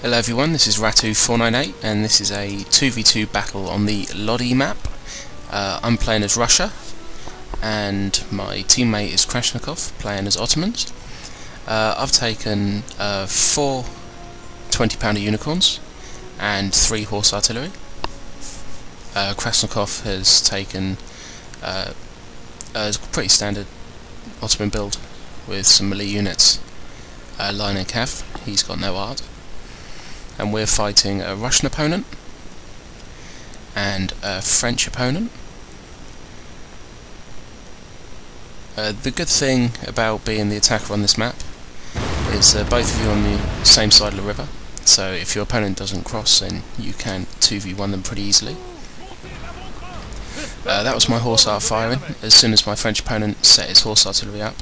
Hello everyone, this is Rattue 498 and this is a 2v2 battle on the LODI map. I'm playing as Russia and my teammate is Krasnikov playing as Ottomans. I've taken 4 20-pounder unicorns and 3 horse artillery. Krasnikov has taken a pretty standard Ottoman build with some melee units, line and cav. He's got no art. And we're fighting a Russian opponent and a French opponent. The good thing about being the attacker on this map is both of you on the same side of the river, so if your opponent doesn't cross then you can 2v1 them pretty easily. That was my horse art firing. As soon as my French opponent set his horse artillery up,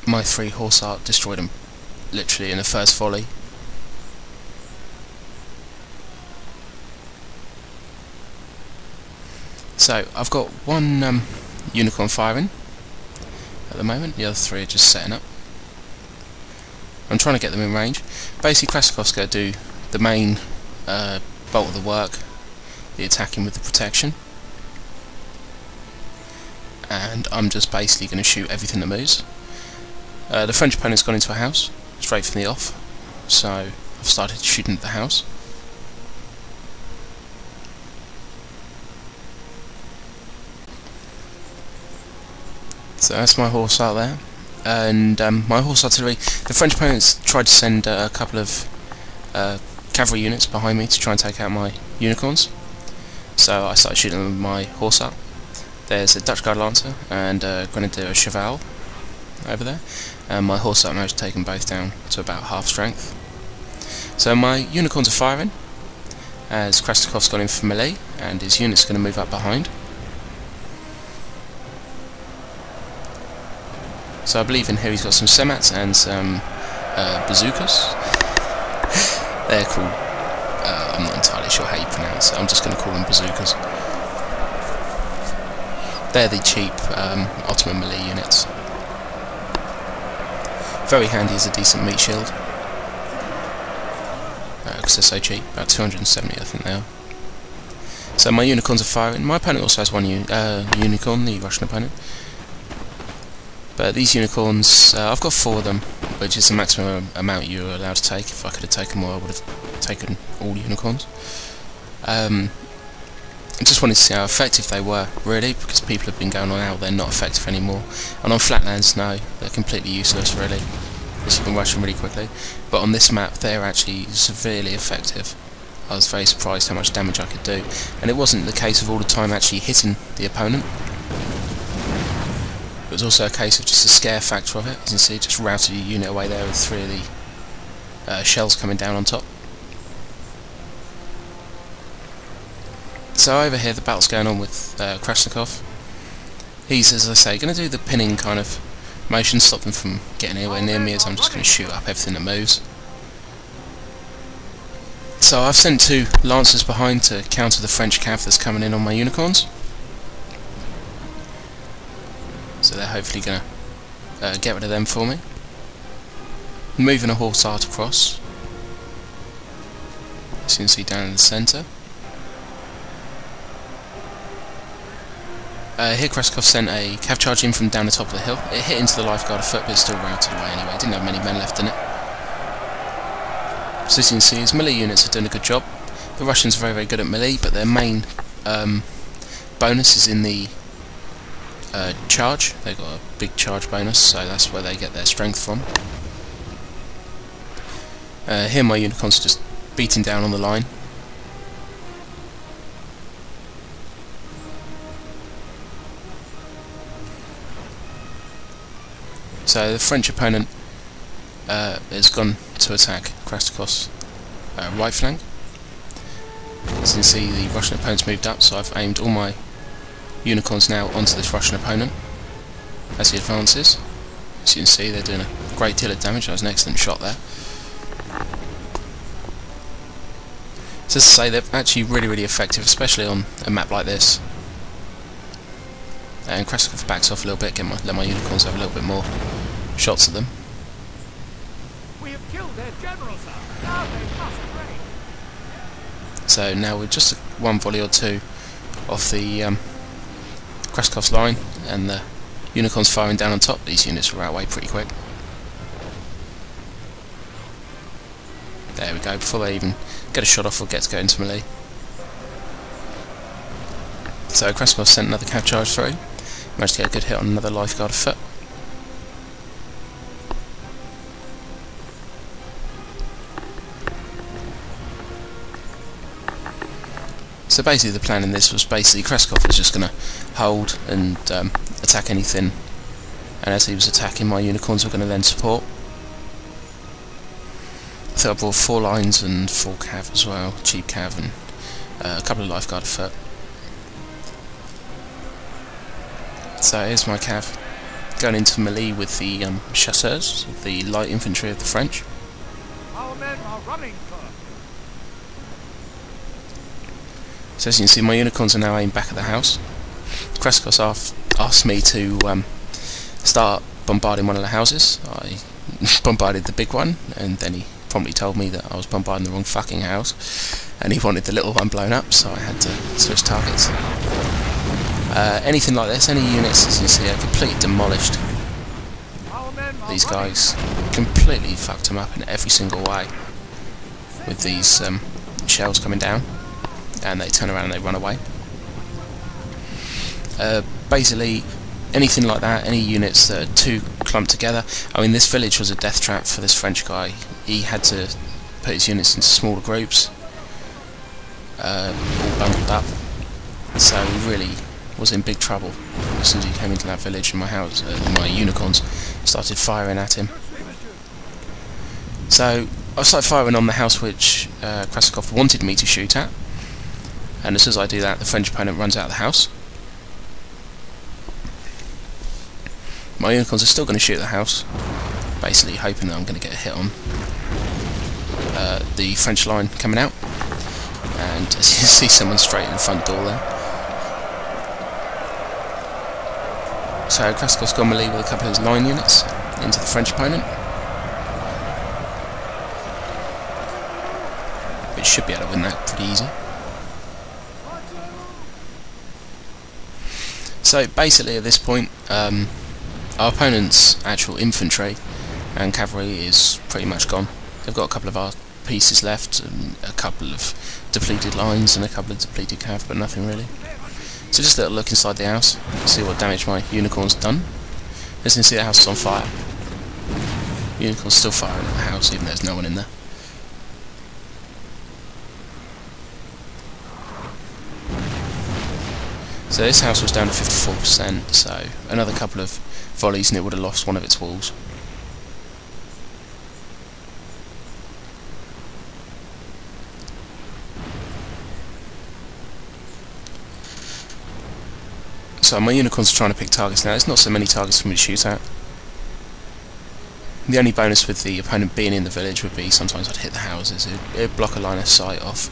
my 3 horse art destroyed him literally in the first volley. So I've got 1 unicorn firing at the moment, the other 3 are just setting up. I'm trying to get them in range. Basically Krasnikov's going to do the main bulk of the work, the attacking with the protection, and I'm just basically going to shoot everything that moves. The French opponent's gone into a house straight from the off, so I've started shooting at the house. So that's my horse out there, and my horse artillery. The French opponents tried to send a couple of cavalry units behind me to try and take out my unicorns, so I started shooting them with my horse art. There's a Dutch Guard Lancer and a Grenadier Cheval over there, and my horse art managed to take them both down to about half strength. So my unicorns are firing as Krasnikov's gone in for melee and his unit's going to move up behind. So I believe in here he's got some semats and some bazookas. They're called, I'm not entirely sure how you pronounce it, I'm just going to call them bazookas. They're the cheap Ottoman melee units. Very handy as a decent meat shield, because they're so cheap, about 270 I think they are. So my unicorns are firing. My opponent also has 1 unicorn, the Russian opponent. But these unicorns, I've got 4 of them, which is the maximum amount you're allowed to take. If I could have taken more I would have taken all unicorns. I just wanted to see how effective they were, really, because people have been going on how they're not effective anymore. And on flatlands, no, they're completely useless, really, because you can rush them really quickly. But on this map, they're actually severely effective. I was very surprised how much damage I could do. And it wasn't the case of all the time actually hitting the opponent. It was also a case of just the scare factor of it. As you can see, just routed your unit away there with 3 of the shells coming down on top. So over here the battle's going on with Krasnikov. He's, as I say, going to do the pinning kind of motion, stop them from getting anywhere near me, as I'm just going to shoot up everything that moves. So I've sent 2 lancers behind to counter the French cav that's coming in on my unicorns. So they're hopefully going to get rid of them for me. Moving a horse art across, as you can see down in the centre. Here Krasnikov sent a cav charge in from down the top of the hill. It hit into the lifeguard afoot, but it's still routed away anyway. It didn't have many men left in it. So as you can see, his melee units are doing a good job. The Russians are very, very good at melee, but their main bonus is in the charge. They've got a big charge bonus, so that's where they get their strength from. Here my unicorns are just beating down on the line. So the French opponent has gone to attack Krasnikov's right flank. As you can see, the Russian opponent's moved up, so I've aimed all my unicorns now onto this Russian opponent as he advances. As you can see, they're doing a great deal of damage. That was an excellent shot there. So as I say, they're actually really, really effective, especially on a map like this. And Krasnikov backs off a little bit, let my unicorns have a little bit more shots at them. We have killed So now we're just one volley or two off the Kraskov's line, and the Unicorn's firing down on top. These units are outweighed pretty quick. There we go, before they even get a shot off or get to go into melee. So Kraskov sent another cav charge through, managed to get a good hit on another lifeguard afoot. So basically the plan in this was basically Kraskov was just going to hold and attack anything, and as he was attacking, my Unicorns were going to then support. I think I brought 4 lines and 4 cav as well, cheap cav and a couple of lifeguard afoot. So here's my cav going into melee with the chasseurs, the light infantry of the French. Our men are running, sir. So as you can see, my Unicorns are now aimed back at the house. Kraskos asked me to start bombarding one of the houses. I bombarded the big one, and then he promptly told me that I was bombarding the wrong fucking house, and he wanted the little one blown up, so I had to switch targets. Anything like this, any units, as you see, are completely demolished. These guys completely fucked them up in every single way with these shells coming down, and they turn around and they run away. Basically, anything like that, any units that are too clumped together. I mean, this village was a death trap for this French guy. He had to put his units into smaller groups, all bundled up, so he really was in big trouble as soon as he came into that village, and my Unicorns started firing at him. So I started firing on the house which Kraskov wanted me to shoot at, and as soon as I do that, the French opponent runs out of the house. My Unicorns are still going to shoot the house, basically hoping that I'm going to get a hit on the French line coming out, and as you see, someone straight in the front door there. So Kraskov's gone melee with a couple of his line units into the French opponent, which should be able to win that pretty easy. So basically at this point, our opponent's actual infantry and cavalry is pretty much gone. They've got a couple of our pieces left, and a couple of depleted lines and a couple of depleted cav, but nothing really. So just a little look inside the house, see what damage my Unicorn's done. As you can see, the house is on fire. Unicorn's still firing at the house even though there's no one in there. So this house was down to 54%, so another couple of volleys and it would have lost one of its walls. So my Unicorns are trying to pick targets now. There's not so many targets for me to shoot at. The only bonus with the opponent being in the village would be sometimes I'd hit the houses. It'd block a line of sight off.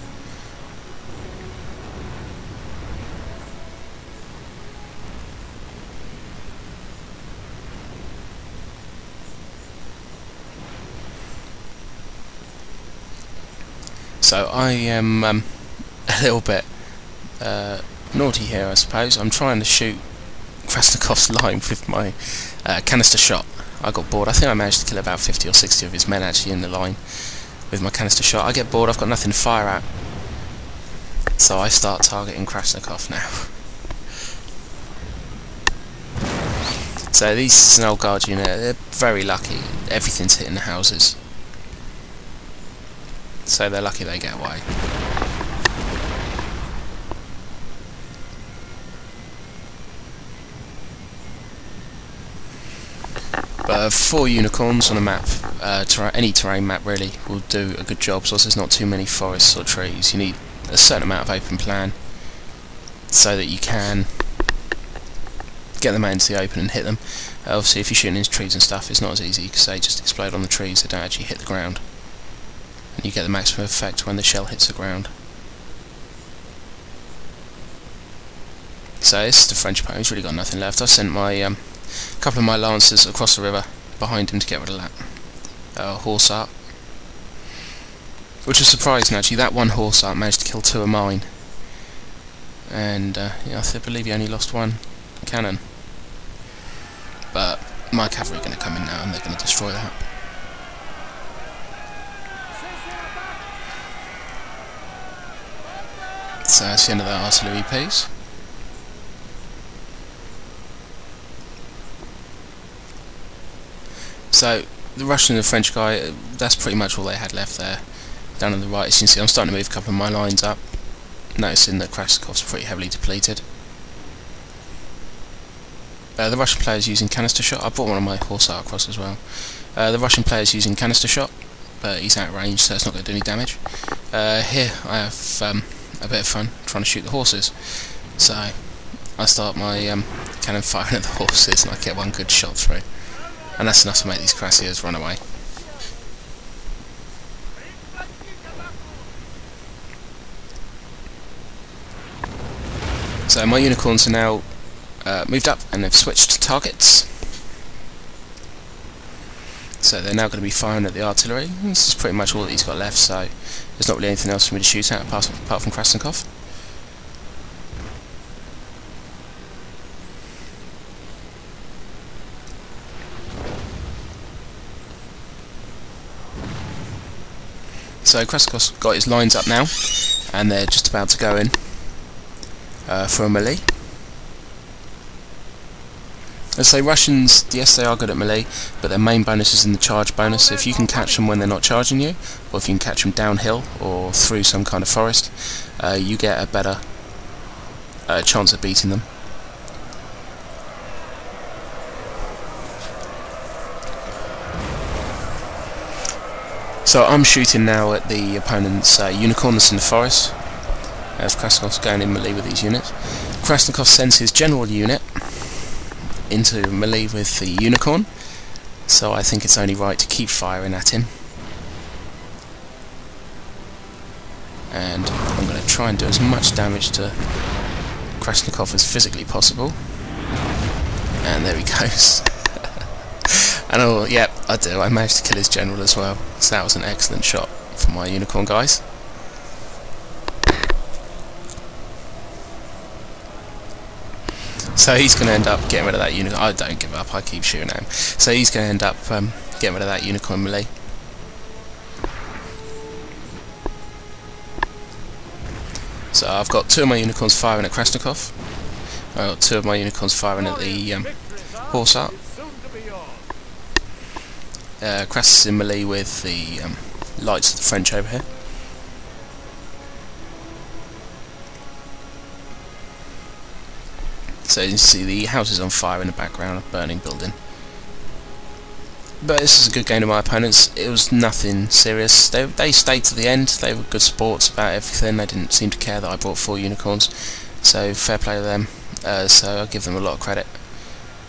So I am a little bit naughty here, I suppose. I'm trying to shoot Krasnikov's line with my canister shot. I got bored. I think I managed to kill about 50 or 60 of his men actually in the line with my canister shot. I get bored, I've got nothing to fire at, so I start targeting Krasnikov now. So these is an old guard unit, they're very lucky. Everything's hitting the houses, so they're lucky they get away. But 4 Unicorns on a map, any terrain map really, will do a good job, so there's not too many forests or trees. You need a certain amount of open plan so that you can get them out into the open and hit them. Obviously if you're shooting into trees and stuff, it's not as easy because they just explode on the trees, they don't actually hit the ground. And you get the maximum effect when the shell hits the ground. So this is the French opponent, he's really got nothing left. I sent my couple of my lancers across the river behind him to get rid of that horse art. which was surprising actually. That one horse managed to kill 2 of mine, and yeah, I believe he only lost 1 cannon. But my cavalry are going to come in now and they're going to destroy that. So that's the end of that artillery piece. So the Russian and the French guy, that's pretty much all they had left there. Down on the right, as you can see, I'm starting to move a couple of my lines up, noticing that Krasnikov's pretty heavily depleted. The Russian player's using canister shot. I brought one of my horse out across as well. The Russian player's using canister shot, but he's out of range, so it's not going to do any damage. Here I have a bit of fun trying to shoot the horses. So I start my cannon firing at the horses, and I get one good shot through, and that's enough to make these cuirassiers run away. So my unicorns are now moved up and they've switched targets. So they're now going to be firing at the artillery. This is pretty much all that he's got left, so there's not really anything else for me to shoot at apart from Krasnikov. So Krasnikov's got his lines up now, and they're just about to go in for a melee. Let's say Russians, yes, they are good at melee, but their main bonus is in the charge bonus. So if you can catch them when they're not charging you, or if you can catch them downhill or through some kind of forest, you get a better chance of beating them. So I'm shooting now at the opponent's unicorn that's in the forest, as Krasnikov's going in melee with these units. Krasnikov sends his general unit into melee with the unicorn, so I think it's only right to keep firing at him. And I'm going to try and do as much damage to Krasnikov as physically possible. And there he goes. And oh, yep, I do. I managed to kill his general as well. So that was an excellent shot for my unicorn guys. So he's going to end up getting rid of that unicorn. I don't give up, I keep shooting at him. So he's going to end up getting rid of that unicorn melee. So I've got 2 of my unicorns firing at Krasnikov. I've got 2 of my unicorns firing at the horse art. Kras is in melee with the lights of the French over here. So you can see the houses on fire in the background, a burning building. But this is a good game of my opponents. It was nothing serious. They stayed to the end. They were good sports about everything. They didn't seem to care that I brought 4 unicorns. So fair play to them. So I'll give them a lot of credit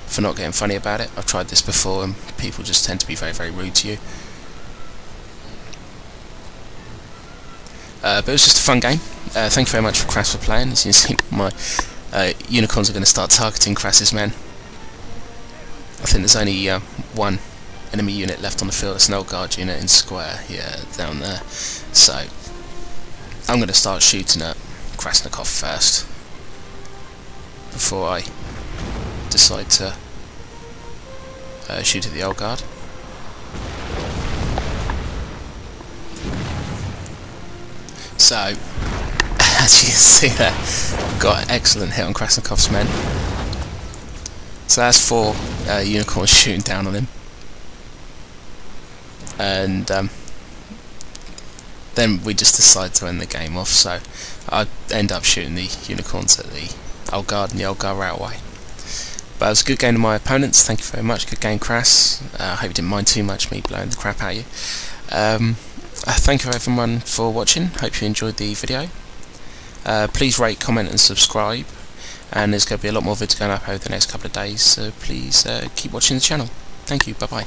for not getting funny about it. I've tried this before and people just tend to be very, very rude to you. But it was just a fun game. Thank you very much for Kras for playing. As you can see, my unicorns are going to start targeting Kras's men. I think there's only 1 enemy unit left on the field. It's an old guard unit in square, yeah, down there. So I'm going to start shooting at Krasnikov first before I decide to shoot at the old guard. So as you can see there, got an excellent hit on Krasnikov's men. So that's 4 unicorns shooting down on him. And then we just decide to end the game off, so I end up shooting the unicorns at the old guard and the old guard ran away. But it was a good game to my opponents, thank you very much, good game Kras. I hope you didn't mind too much me blowing the crap out of you. Thank you everyone for watching, hope you enjoyed the video. Please rate, comment and subscribe, and there's going to be a lot more videos going up over the next couple of days, so please keep watching the channel. Thank you, bye bye.